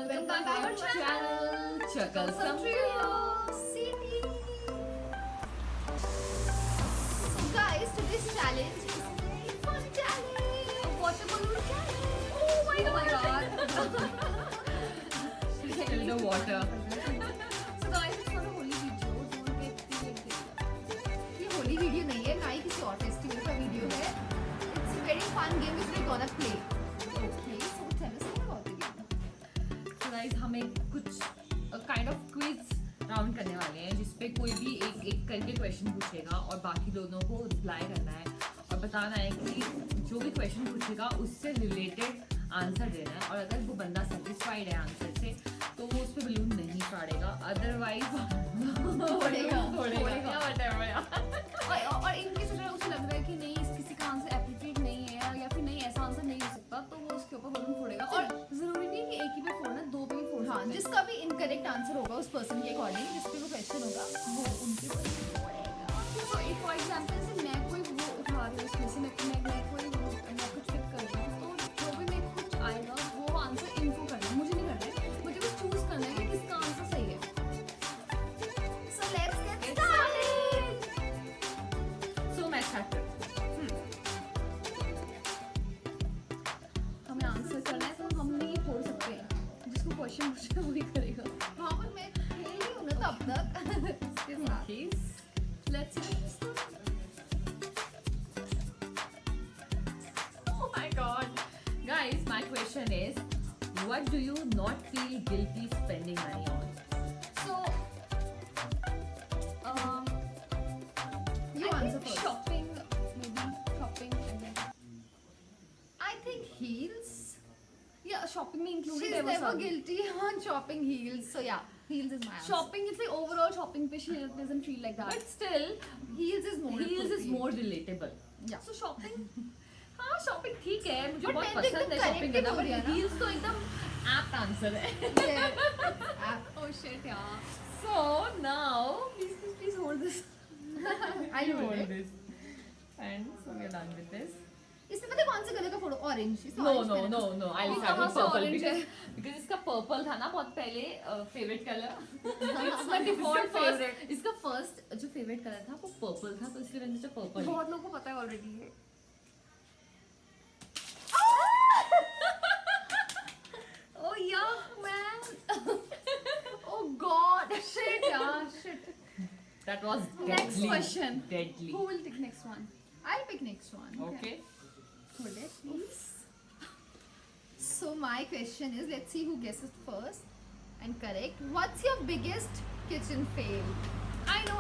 Welcome back to our channel. Chuckle some Curiosity. So guys, today's challenge is a very fun challenge. A water balloon challenge. Oh my god. Fill the water. So guys, it's not a holy video. Don't get the ये holy video नहीं है, ना ही किसी और festival का video है. It's a very fun game which we're gonna play. Okay, so tell us more about the game. So guys, हम एक कुछ काइंड ऑफ क्विज राउंड करने वाले हैं जिसपे कोई भी एक एक करके क्वेश्चन पूछेगा और बाकी दोनों को रिप्लाई करना है और बताना है कि जो भी क्वेश्चन पूछेगा उससे रिलेटेड आंसर देना है और अगर वो बंदा सेटिस्फाइड है आंसर से तो वो उस पर बलून नहीं फाड़ेगा, अदरवाइज फोड़ेगा। और इनकेस अगर उसे लग रहा है कि नहीं किसी का आंसर एप्रोप्रिएट नहीं है या फिर नहीं ऐसा आंसर नहीं हो सकता तो वो उसके ऊपर बलून फोड़ेगा। और जरूरी नहीं कि एक ही पे फोड़ना, दो पे भी फोड़ हाँ, सकते हैं। जिसका भी इनकरेक्ट आंसर होगा उस पर्सन के अकॉर्डिंग जिस पे वो क्वेश्चन होगा वो उनके ऊपर फोड़ेगा। तो एक फॉर एग्जांपल से मैं कोई वो उठा रही हूँ उसमें से मैं कोई मैं कुछ पिक कर रही हूँ तो जो भी मेरे को कुछ आएगा वो आंसर इनको करना है, मुझे नहीं करना है, मुझे बस चूज करना है कि किसका आंसर सही है। So let's get started. सो मैं स्टार्ट करती हमें आंसर करना है तो हम नहीं फोड़ सकते हैं, जिसको क्वेश्चन पूछे वही करेगा। हाँ, पर मैं खेल रही हूँ ना तब तक इसके हूँ। साथ। Please. Let's Oh my god. Guys, my question is, what do you not feel guilty spending money on? So, You I answer think first. shopping, maybe shopping again. I think heels. Yeah, shopping में included She's है वो never सब. guilty on shopping heels. So yeah, heels is my answer. Shopping, it's like overall shopping पे she doesn't feel like that. But still, Heels is more. heels is appropriate. more relatable. Yeah. So shopping, हाँ shopping ठीक है, मुझे But बहुत मैं तो पसंद है एकदम शॉपिंग correct करना, बोल बट रही है ना। heels तो एकदम apt आंसर है. Yeah. oh shit yeah. So now, Please hold this. I you know hold it. this. And so we are done with this. इसमें पता है कौन से कलर का फोटो? ऑरेंज। No, I'll ये start कहाँ with से purple orange है? because इसका purple था ना बहुत पहले favorite color. It's my default इसका first- favorite. इसका first जो favorite color था वो purple था तो इसलिए मैंने सोचा purple. बहुत लोगों को पता है already ये. Oh yeah, man. Oh god, shit yeah, shit. That was Next deadly. question. Deadly. Who will take next one? I'll pick next one. Okay. Hold it, please. So my question is, let's see who guesses first and correct. What's your biggest kitchen fail? I know.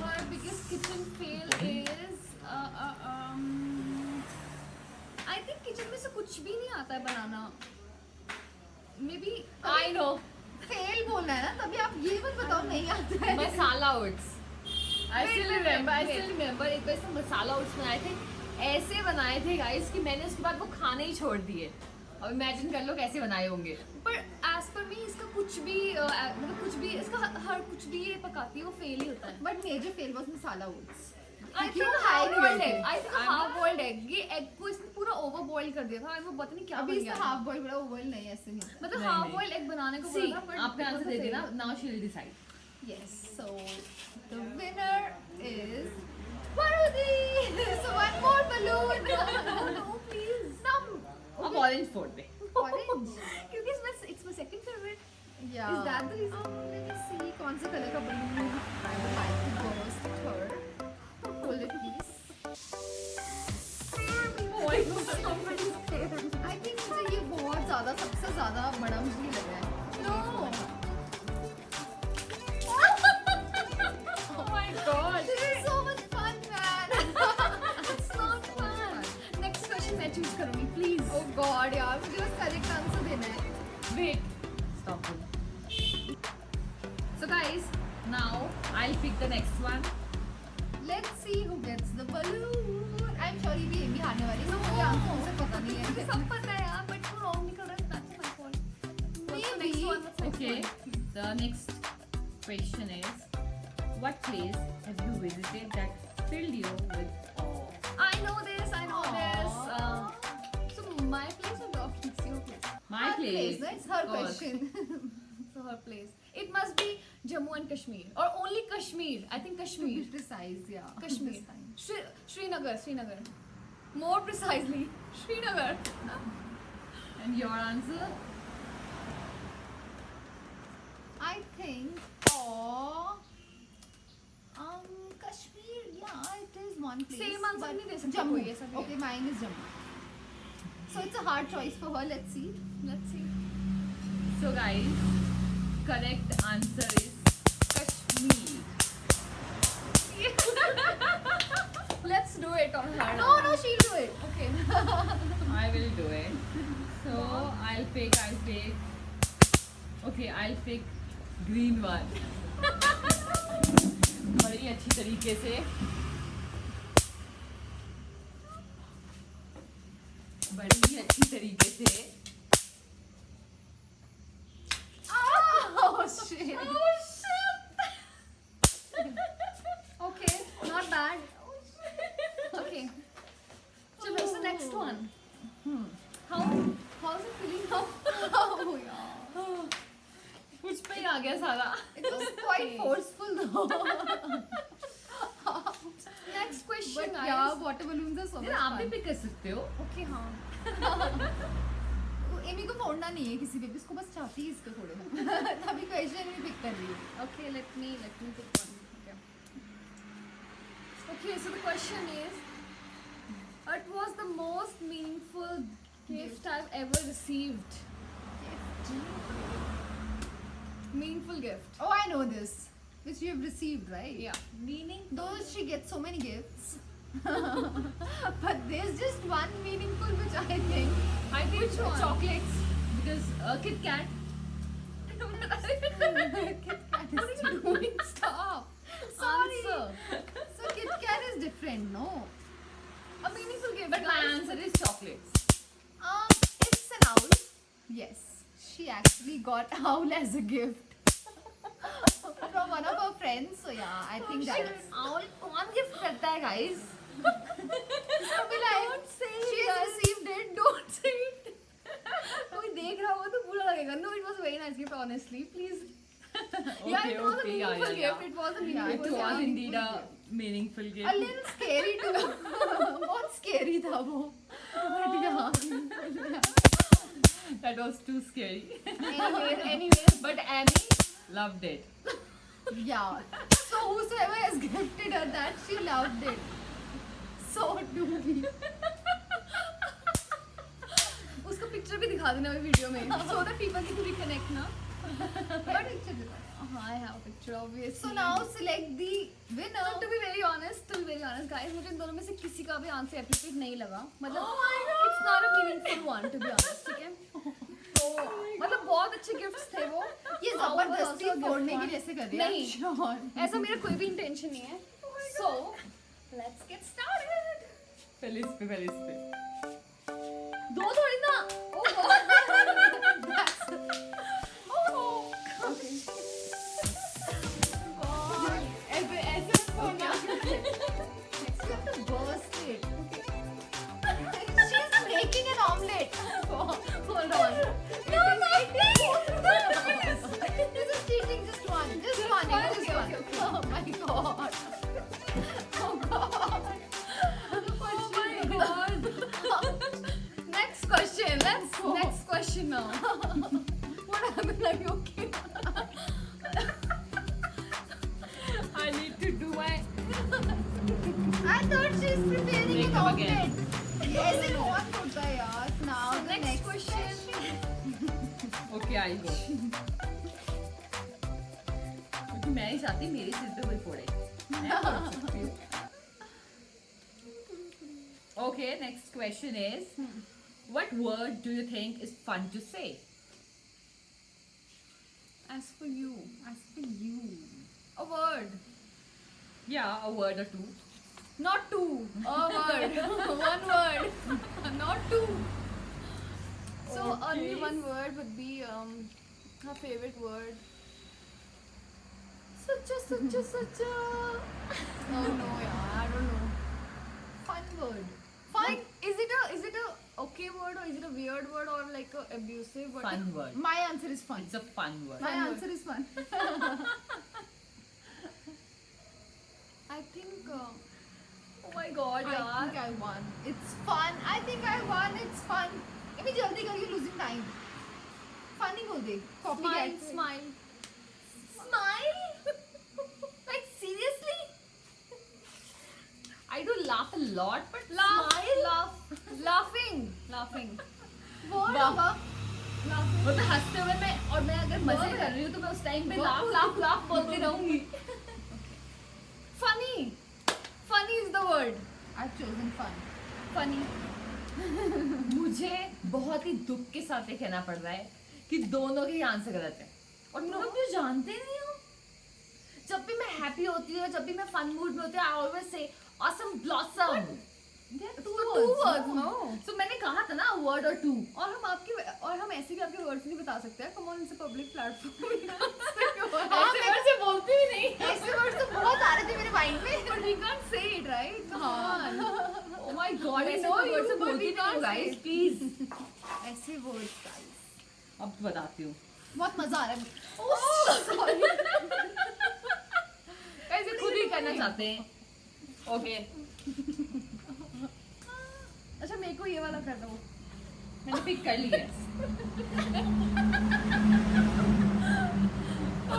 Her biggest kitchen fail is I think kitchen में से कुछ भी नहीं आता है बनाना. Maybe I know. Fail बोलना है ना, तभी आप ये मत बताओ नहीं आता है। Masala oats. I Wait, still wait, remember. I wait. still remember एक बार इसमें मसाला oats बनाए थे. ऐसे बनाए थे गाइस कि मैंने उसके बाद वो खाने ही छोड़ दिए. अब इमेजिन कर लो कैसे बनाए होंगे. पर as per me इसका कुछ भी मतलब कुछ भी इसका हर कुछ भी ये पकाती है वो फेल ही होता है. But major fail was masala oats. I क्यों think high half boiled level egg. पे? I think half boiled egg. ये egg को इसने पूरा over boil कर दिया था और वो पता नहीं क्या अभी बन इसका गया. हाफ बॉयल बड़ा ओवल नहीं ऐसे नहीं होता। मतलब नहीं, half नहीं. boiled egg बनाने को See, बोला था but आपने आंसर दे दिया ना. Now she will decide. Yes, so the winner is Parvati. So one more balloon. no please. अब orange फोड़ दे. Orange. क्योंकि it's my second favorite. Yeah. Is that the reason? Let me see कौन से colour का balloon I would like to burst her. Hold it please. I think मुझे ये बहुत ज़्यादा सबसे ज़्यादा बड़ा मुझे लग रहा है. No. Oh my god. This is so much fun, man. It's not fun. Next question मैं choose करूँगी please. Oh God, यार मुझे बस correct answer देना है. Wait. Stop it. So guys, now I'll pick the next one. Let's see who gets the balloon. I'm sure ये भी हारने वाली है. So मुझे आंसर उनसे पता नहीं मुझे है. सब पता है यार but वो wrong निकल रहा है. That's my fault. What's the next Maybe. one? What's the next Okay. one? The next question is, what place have you visited that filled you with awe? I know this. Aw. So my place or your place? Your place. My Her place. no? It's her Of course. question. So her place. It must be Jammu and Kashmir or only Kashmir. I think To be Kashmir. precise, yeah. Kashmir. This time. Srinagar. More precisely, Srinagar. And your answer? I think, Kashmir, yeah, it is one place. Same answer but नहीं दे सकते Jammu. कोई ऐसा भी है। Okay, mine is Jammu. So it's a hard choice for her. Let's see. Let's see. So guys, correct answer is Kashmir. Let's do it on her. No, she'll do it. Okay. I will do it. So I'll pick. Okay, I'll pick green one. बड़ी अच्छी तरीके से. बड़ी ही अच्छी तरीके से. Oh shit. Okay, not bad. Okay. Chalo, so next one. How's it feeling now? Oh yeah. कुछ पे ही आ गया सारा. It was quite forceful though. Next question, But guys. yeah, water balloons are so much यार आप भी fun. Pick कर सकते हो. Okay, हाँ. एमी को फोड़ना नहीं है किसी पे भी, उसको बस चाहती है इसको फोड़े हम. तभी क्वेश्चन भी पिक कर रही है. Okay, let me pick one. Okay, so the question is, what was the most meaningful gift I've ever received? Meaningful gift. Oh, I know this, which you have received, right? Yeah. Meaning Though she gets so many gifts, but there's just one meaningful which I think. I think Which one? chocolates because Kit Kat. Kit Kat is doing. Stop. Sorry. Answer. So Kit Kat is different, no? A meaningful gift. But my guys. answer is chocolates. It's an owl. Yes, she actually got owl as a gift from one of her friends. So yeah, I think that's. Owl कौन gift करता है guys? So be like, Don't say it, she has guys. received it. Don't say it. कोई देख रहा हो तो बुरा लगेगा. No, it was a very nice gift, honestly. Please. Yeah, it was a Okay, meaningful gift. It was a Yeah, meaningful It was gift. was meaningful indeed a gift. meaningful A gift. little scary too. बहुत scary था वो. But yeah. That was too scary. Anyways. But Annie loved it. Yeah. So whosoever has gifted her that, she loved it. So do we. उसका picture भी दिखा देना video में. So that people can reconnect ना. But picture दिखा. I have a picture obviously. So now select the winner. to be very honest, guys, मुझे इन दोनों में से किसी का भी आंसर एप्रोप्रिएट नहीं लगा. मतलब Oh my God. it's not a meaningful one to be honest. ठीक है? तो मतलब बहुत अच्छे गिफ्ट्स थे वो. ये Owl was जबरदस्ती also a gift फोड़ने की one. जैसे कर रही है. नहीं. Sure. ऐसा मेरा कोई भी इंटेंशन नहीं है. So let's get started. पहले इस पे. दो थोड़ी ना. Oh God. Okay. God. ऐसे फोड़ना. Next you have to burst it. She's making an omelette. Hold on. No, this is cheating. Just one. Just one. one, Just okay, one. okay. Oh my God. Oh God. Oh my God. Next question. Let's go. next question now. What happened? Are you okay? I need to do my. I thought she's preparing Make an them again. omelette. ऐसे कौन होता है यार? Now So the next question. Okay, I'll go. क्योंकि मैं नहीं चाहती मेरे सिर पे कोई फोड़े. मैं फोड़ सकती हूँ. Okay, next question is, what word do you think is fun to say? As for you, As for you. a word. Yeah, a word or two. Not two. A word. One word. Not two. So only Okay. one word would be her favorite word. Such a. Oh no, yeah, I don't know. Fun word. Fun. Is it a okay word or is it a weird word or like a abusive word? Fun word. My answer is fun. It's a fun word. My Fun answer is fun. I think. Oh my god, I yaar. think I won. It's fun. I think I won. It's fun. अभी जल्दी करिए, losing time. Funny बोल दे. Smile, Copycat. smile. Smile. Like seriously? I do laugh a lot, but Laugh, smile. laughing. Word वाह. होगा. मतलब हंसते हुए मैं, और मैं अगर मजे Word. कर रही हूँ तो मैं उस टाइम पे Word. लाफ बोलती रहूंगी. Funny. Funny is the word. I've chosen fun. Funny. मुझे बहुत ही दुख के साथ ये कहना पड़ रहा है कि दोनों के आंसर गलत है, और तुम लोग मुझे जानते नहीं हो. जब भी मैं हैप्पी होती हूँ, जब भी मैं फन मूड में होती हूँ, I always say awesome blossom. Two words, no? तो मैंने कहा था ना वर्ड और टू. और हम ऐसे भी आपके वर्ड्स नहीं बता सकते हैं. Come on, it's a public platform. ऐसे वर्ड से बोलती भी नहीं. ऐसे वर्ड तो बहुत आ रहे थे मेरे माइंड में. But we can't say it, right? Come on. Oh my God, We ऐसे know वर्ड से you, but बोलती we नहीं हो can't guys, say. please. ऐसे वर्ड गाइस. अब बताती हूँ. बहुत मजा आ रहा है. ऐसे खुद ही करना चाहते हैं. ओके. अच्छा मेरे को ये वाला कर दो. मैंने पिक कर ली है.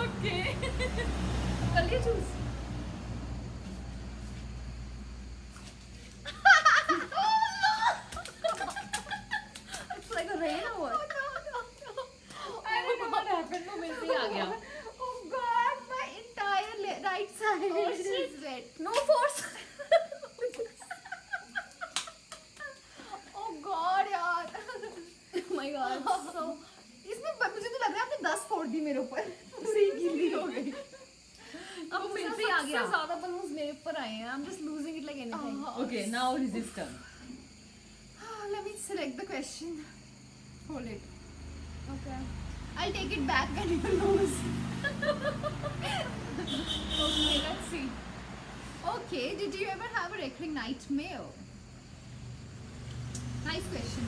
ओके. कर लिए choose. It's like a rain or what? अरे what happened? वो मेरे से ही आ गया. Oh God, my entire right side Oh, is shit. wet. No force. Oh God यार. Oh my god. So इसमें मुझे तो लग रहा है आपने 10 फोड़ दी मेरे ऊपर. पूरी गिल्ली हो गई. अब मेरे मेरे से आ से गया. ज्यादा बलून्स मेरे ऊपर आए हैं. I'm just losing it like anything. Okay, now resistance. Let me select the question. Hold it. Okay. I'll take it back and you lose. Okay, let's see. Okay, did you ever have a recurring nightmare? Nice question.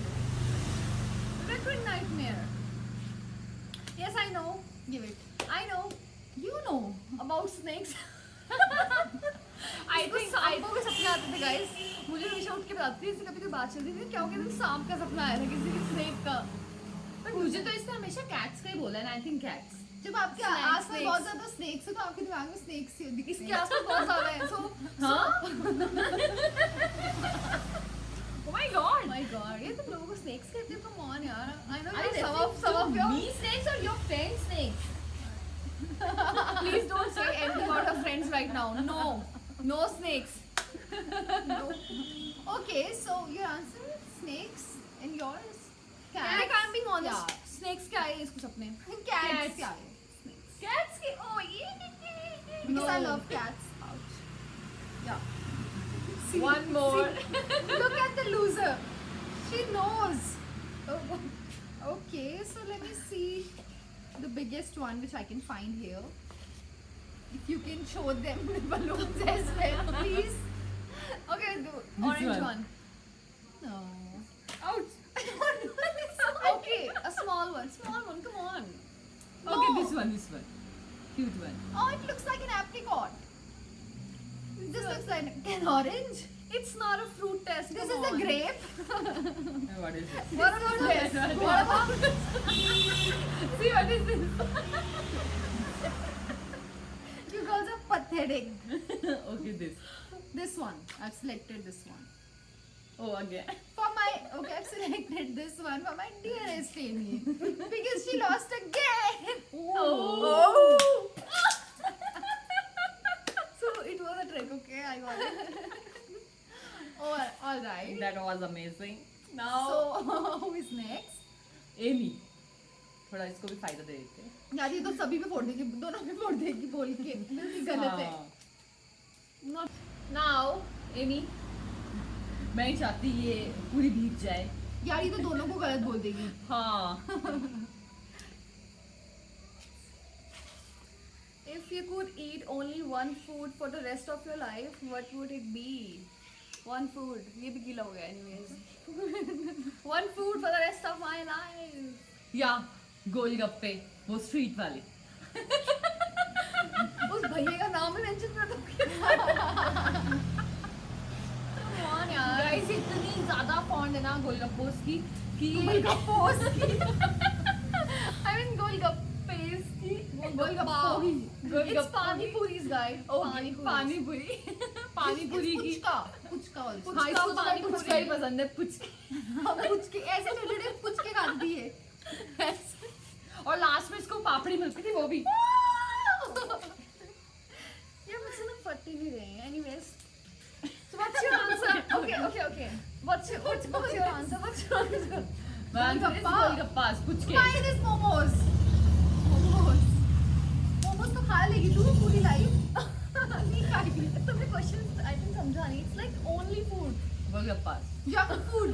Recurring nightmare. Yes, I know. Give it. I know You know. about snakes. I इसको think सांपों के सपने आते थे guys. मुझे हमेशा उठ के बताती थी, इससे कभी कोई बात चलती थी क्या हो गया, सांप का सपना आया था किसी के, स्नेक का. but मुझे तो इसने हमेशा cats का ही बोला है. I think cats. जब आपके Snakes, आसपास snakes. बहुत ज्यादा स्नेक्स है तो आपके दिमाग में स्नेक्स ही दिखते इसके हैं. आसपास बहुत ज्यादा है. So हाँ? Oh my God. my god, ये तुम लोगों को snakes कहते हो? Come on यार. I know Are you some of referring your. to me snakes or your friend snakes? Please don't say anything about our friends right now. No, no snakes. No. Okay, so your answer is snakes and yours Like I'm being honest. Yeah. Snakes क्या है इसको सपने? Cats. Cats. क्या है? Snakes. Cats के. Oh ये. Because I No. love cats. Ouch. Yeah. One more. Look at the loser. She knows. Oh, okay, so let me see the biggest one which I can find here. If you can show them the balloons as well, please. Okay, do orange one. one. No. Ouch. Okay, a small one. Small one. Come on. Okay, No. this one. Cute one. Oh, it looks like an apricot. This looks like an orange. It's not a fruit test. This come is a on. grape. What is this? What about this? What about this? See, what is this? You girls are pathetic. Okay, this. This one. I've selected this one. Oh, again. Okay, I've selected this one for my dearest Amy. Because she lost again. Oh. So it was a trick, okay? I got it. Oh, all right. That was amazing. Now, So, who is next? Amy. थोड़ा इसको भी फायदा दे देते हैं. यार ये तो सभी पे फोड़ देगी, दोनों पे फोड़ देगी बोल के. बिल्कुल गलत है. हाँ. Not. Now, Amy. मैं ही चाहती ये पूरी भीग जाए. यार ये तो दोनों को गलत बोल देगी. हाँ. If you could eat only one food for the rest of your life, what would it be? One food. ये भी गीला हो गया anyways. One food for the rest of my life. या गोलगप्पे, वो स्ट्रीट वाले. उस भैया का नाम ही मेंशन कर दो. Come on यार. गाइस इतनी ज्यादा फॉन्ड है ना गोलगप्पोस की कि गोलगप्पोस की. I mean गोलगप्पेस की. गोलगप्पो की. It's पानी पूरी's guys. पानी पूरी पानी पूरी की. पुचका also. हाँ, इसको पानी पानी पुचका ही पसंद है, पुचके. पुचके ऐसे छोटे पुचके खाती है. और लास्ट में इसको पापड़ी मिलती थी, वो भी. यार मुझसे ना फट ही नहीं रहे हैं. Anyways. So what's your answer? Okay. What's your answer? What's your answer? Golgappas, पुचके. Mine is momos. Momos तो खा लेगी तू पूरी लाइफ. नहीं खाएगी. तुमने क्वेश्चन आई थिंक समझा नहीं. It's like only food. Golgappas. Junk food.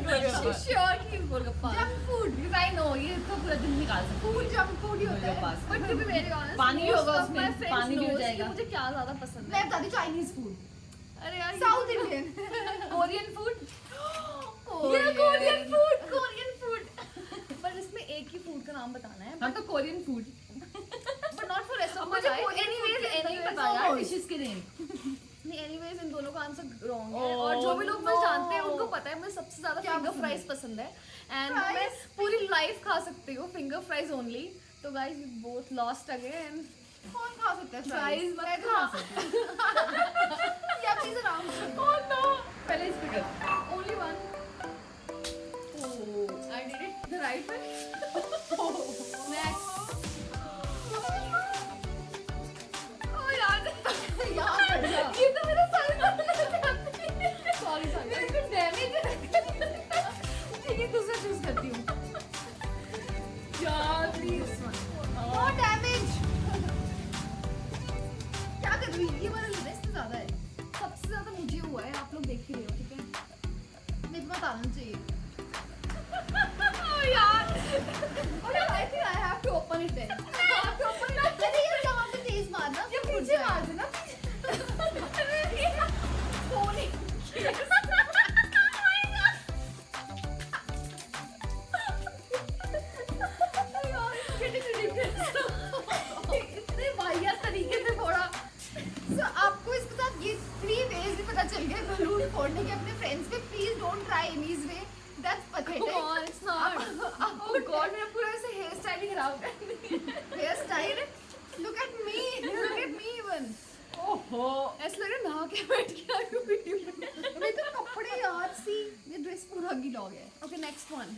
Golgappas. Sure कि golgappa. Junk food. Because I know ये तो पूरा दिन निकाल सकते. फूड जंक फूड ही होता है. Golgappas. But to be very honest, पानी भी most होगा of उसमें, my friends पानी भी हो knows जाएगा. कि मुझे क्या ज्यादा पसंद मैं है. बता दी चाइनीज फूड. अरे यार south Indian. Korean food. Korean food. पर इसमें एक ही फूड का नाम बताना है. हाँ तो Korean food. But not for rest of my मुझे life. कोरियन Anyways, फूड नहीं anyways, पता यार डिशेस के नेम. नहीं anyways इन दोनों का आंसर रॉन्ग है. Oh, और जो भी लोग मुझे no. जानते हैं उनको पता है मुझे सबसे ज्यादा क्या फिंगर पसंद फ्राइज है? पसंद है. And Fries? मैं पूरी लाइफ खा सकती हूँ फिंगर फ्राइज ओनली. तो guys we both lost again. कौन खा सकता है Fries मत मैं तो खा. खा सकती हूँ. या प्लीज अराउंड. Oh no. पहले इस पे कर. Only one. Oh, I did it the right way. Next. Oh यार. यहाँ पर जा. ये तो मेरा सारे Sorry. मेरे को डैमेज. ठीक है दूसरा चूज करती हूँ. यार प्लीज. No damage. क्या कर रही है? ये वाला रिस्क ज्यादा है. सबसे ज्यादा मुझे हुआ है. आप लोग देख ही रहे हो ठीक है. नहीं मत आना चाहिए. Oh यार. Okay, I think I have to open it then. I have to open it. अरे ये यहाँ पे तेज मारना. ये पीछे मार देना. इतने वाहियात तरीके से फोड़ा. So, आपको इसके साथ ये 3 ways भी पता चल गए बलून फोड़ने के अपने फ्रेंड्स पे. Please don't try Emmys way. That's pathetic. Come on, it's not. Oh God, मेरा पूरा ऐसे हेयर स्टाइल ही खराब कर दिया. Hair style? Look at me. Look at me even. ओहो. ऐसा लग रहा है नहा के बैठ के आई हूँ वीडियो में. मेरे तो कपड़े यार सी. ये ड्रेस पूरा गीला हो गया है. Okay, next one.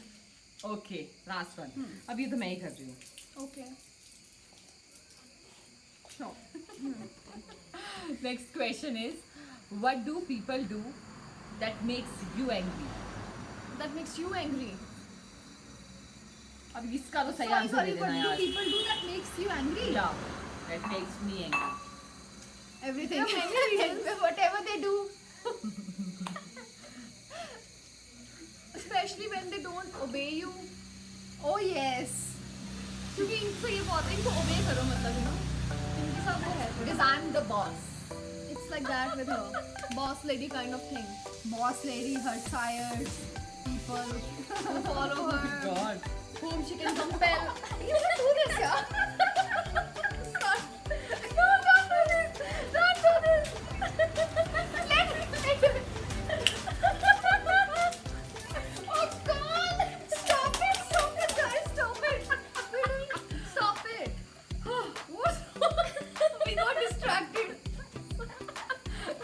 Okay last one. अब ये तो मैं ही कर रही हूँ. Okay. Next question is, what do people do that makes you angry? That makes you angry. अब इसका तो सही Sorry, answer sorry, they what देना do यार. people do that makes you angry? Yeah, that makes me angry. Everything. Yeah, many reasons. Whatever they do. Especially when they don't obey you. Oh yes. क्योंकि इनको ये बहुत है इनको obey करो मतलब you know. इनके साथ वो है. Because I'm the boss. It's like that with her. Boss lady kind of thing. Boss lady, her sires, people Who follow Oh my her. God. Whom she can compel. You can do this, yeah? No, don't do this. Don't do this. Let me do it. Oh God! Stop it! Stop it, guys! Stop it! Stop it. What? We got distracted.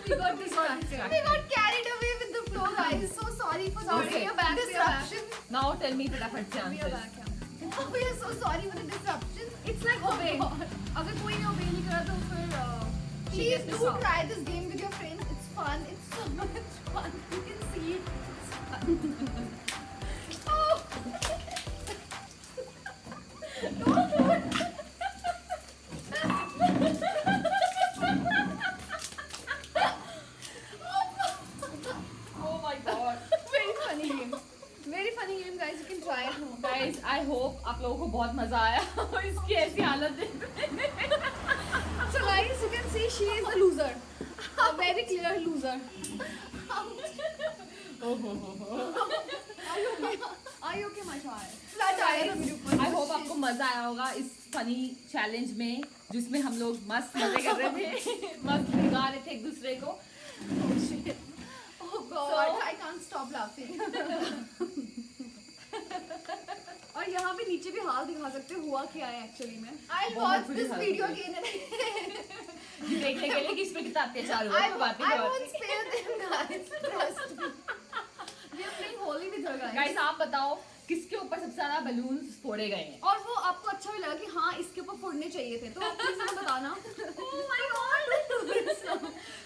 We got distracted. We got carried away with the flow, guys. So sorry for the Okay. We are back, we are disruption. Now tell me फटाफट से We are answer. back. Yeah. We are so sorry for the disruption. It's like obey. अगर कोई ने obey नहीं करा तो फिर she Please gets do pissed off. try this game with your friends. It's fun. It's so much fun. You can see it. It's fun. Oh. Don't do it. Oh my God. Very funny game. Very funny game, guys. You can try at home. Guys, I hope आप लोगों को बहुत मजा आया और इसकी ऐसी हालत देख. So guys, you can see she is a loser. A very clear loser. Are you okay, my child? Flood आया था मेरे ऊपर। आई होप आपको मजा आया होगा इस फनी चैलेंज में, जिसमें हम लोग मस्त मजे कर रहे थे, मस्त भिगा रहे थे एक दूसरे को। Oh God, I can't stop laughing. और यहाँ पे नीचे भी हाल दिखा सकते हो हुआ क्या है एक्चुअली में। I'll बहुत watch बुरी this हालत video है। again and again. देखने के लिए कि इस पे कितना अत्याचार हुआ है, तो बातें I बहुत won't spare them, guys. Trust me. We are playing holy with her, guys. Guys आप बताओ किसके ऊपर सबसे ज्यादा बलून्स फोड़े गए हैं? और वो आपको अच्छा भी लगा कि हाँ इसके ऊपर फोड़ने चाहिए थे, तो आप प्लीज हमें बताना। Oh my God.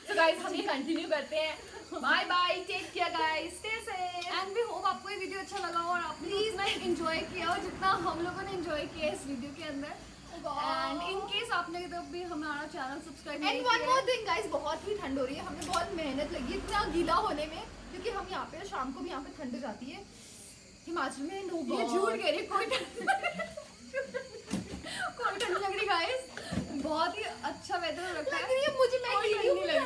तो गाइस हम ये कंटिन्यू करते हैं। Bye bye, take care guys, stay safe. And we hope आपको ये वीडियो अच्छा लगा हो और आपने इतना एंजॉय किया हो जितना हम लोगों ने एंजॉय किया इस वीडियो के अंदर। एंड इन केस आपने तब भी हमारा चैनल सब्सक्राइब नहीं And one more thing, guys, बहुत ही ठंड हो रही है, हमें बहुत मेहनत लगी है इतना गीला होने में, क्योंकि हम यहाँ पे शाम को भी यहाँ पे ठंड हो जाती है हिमाचल में। नो ये झूठ कह रही, कोई ठंड कोई ठंड लग रही गाइस, बहुत ही अच्छा वेदर लगता लग है। रही है मुझे, मैं कोई गीली ठंड हूँ, नहीं मुझे लग